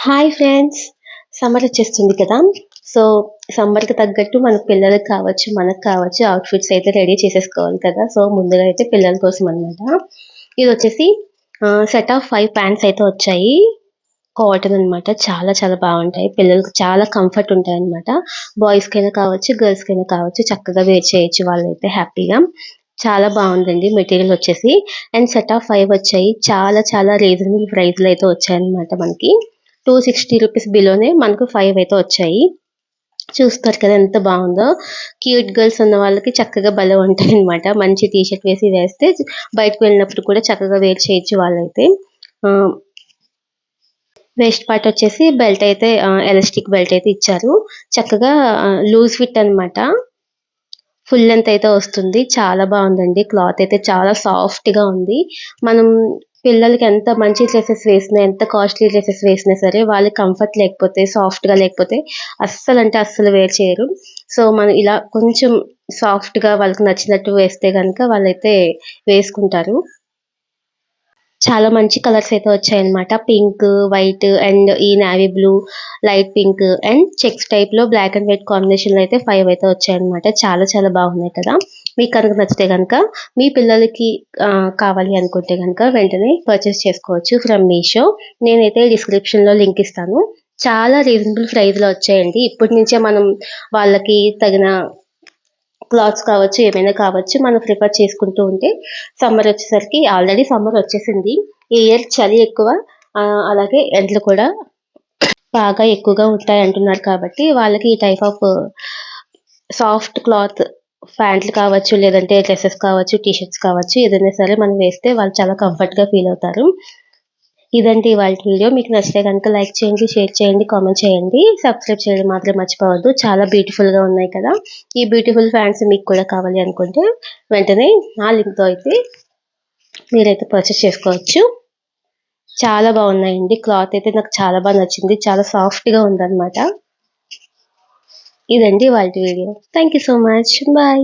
Hi friends. Summer వచ్చేస్తుంది కదా! So, సమ్మర్‌కి తగ్గట్టు మన పిల్లలకి కావచ్చు, మనకు కావచ్చు అవుట్‌ఫిట్స్ అయితే రెడీ చేసేసుకోవాలి కదా! సో, ముందుగా అయితే పిల్లల కోసం అనమాట. ఇదొచ్చేసి సెట్ ఆఫ్ 5 ప్యాంట్స్ అయితే వచ్చాయి. కాటన్ అనమాట. చాలా చాలా బావుంటాయి. పిల్లలకి చాలా కంఫర్ట్ ఉంటాయన్నమాట. బాయ్స్‌కైనా కావచ్చు, గర్ల్స్‌కైనా కావచ్చు చక్కగా వేర్ చేయొచ్చు వాళ్ళైతే హ్యాపీగా. చాలా బావుందండి మెటీరియల్ వచ్చేసి. అండ్ సెట్ ఆఫ్ 5 వచ్చాయి. చాలా చాలా రీజనబుల్ ప్రైస్‌లో అయితే వచ్చాయన్నమాట మనకి. రూ. 260 బిలోనే మనకు 5 అయితే వచ్చాయి. చూస్తారు కదా ఎంత బావుందో. క్యూట్ గర్ల్స్ ఉన్న వాళ్ళకి చక్కగా భలే ఉంటాయన్నమాట. మంచి టీ షర్ట్ వేస్తే బయటకు వెళ్ళినప్పుడు కూడా చక్కగా వేర్ చేయొచ్చు వాళ్ళైతే. ఆహ్, వేస్ట్ పార్ట్ వచ్చేసి బెల్ట్ అయితే ఎలాస్టిక్ బెల్ట్ అయితే ఇచ్చారు. చక్కగా లూజ్ ఫిట్ అనమాట. ఫుల్ లెంత్ అయితే వస్తుంది. చాలా బావుందండి. క్లాత్ అయితే చాలా సాఫ్ట్‌గా ఉంది. మనం పిల్లలకి ఎంత మంచి డ్రెసెస్ వేసినా, ఎంత కాస్ట్‌లీ డ్రెసెస్ వేసినా సరే, వాళ్ళకి కంఫర్ట్ లేకపోతే, సాఫ్ట్‌గా లేకపోతే అస్సలంటే అస్సలు వేర్ చేయరు. సో, మనం ఇలా కొంచెం సాఫ్ట్‌గా వాళ్ళకి నచ్చినట్టు వేస్తే గనక వాళ్ళైతే వేసుకుంటారు. చాలా మంచి కలర్స్ అయితే వచ్చాయన్నమాట. పింక్, వైట్ అండ్ ఈ navy blue, light pink and checks టైప్‌లో బ్లాక్ అండ్ వైట్ కాంబినేషన్‌లో అయితే 5 అయితే వచ్చాయన్నమాట. చాలా చాలా బాగున్నాయి కదా! మీకు కనుక నచ్చితే గనక మీ పిల్లలకి కావాలి అనుకుంటే గనక వెంటనే పర్చేస్ చేసుకోవచ్చు ఫ్రమ్ మీషో. నేనైతే డిస్క్రిప్షన్‌లో లింక్ ఇస్తాను. చాలా రీజనబుల్ ప్రైస్‌లో వచ్చాయండి. ఇప్పటి నుంచే మనం వాళ్ళకి తగిన క్లాత్స్ కావచ్చు, ఏమైనా కావచ్చు మనం ప్రిఫర్ చేసుకుంటూ ఉంటే సమ్మర్ వచ్చేసరికి ఆల్రెడీ సమ్మర్ వచ్చేసింది. ఈ ఇయర్ చలి ఎక్కువ. అలాగే ఎండలు కూడా బాగా ఎక్కువగా ఉంటాయంటున్నారు కాబట్టి వాళ్ళకి ఈ టైప్ ఆఫ్ సాఫ్ట్ క్లాత్ ప్యాంట్లు కావచ్చు, లేదంటే డ్రెసెస్ కావచ్చు, టీ షర్ట్స్ కావచ్చు ఏదైనా సరే మనం వేస్తే వాళ్ళు చాలా కంఫర్ట్‌గా ఫీల్ అవుతారు. ఇదండి ఇవాల్టి వీడియో. మీకు నచ్చితే గనుక లైక్ చేయండి, షేర్ చేయండి, కామెంట్ చేయండి. సబ్స్క్రైబ్ చేయడం మాత్రం మర్చిపోవద్దు. చాలా బ్యూటిఫుల్‌గా ఉన్నాయి కదా! ఈ బ్యూటిఫుల్ ఫ్యాన్స్ మీకు కూడా కావాలి అనుకుంటే వెంటనే నా లింక్‌తో అయితే మీరైతే పర్చేస్ చేసుకోవచ్చు. చాలా బాగున్నాయండి. క్లాత్ అయితే నాకు చాలా బాగా నచ్చింది. చాలా సాఫ్ట్‌గా ఉందన్నమాట. ఇదండి ఇవాల్టి video. Thank you so much. Bye.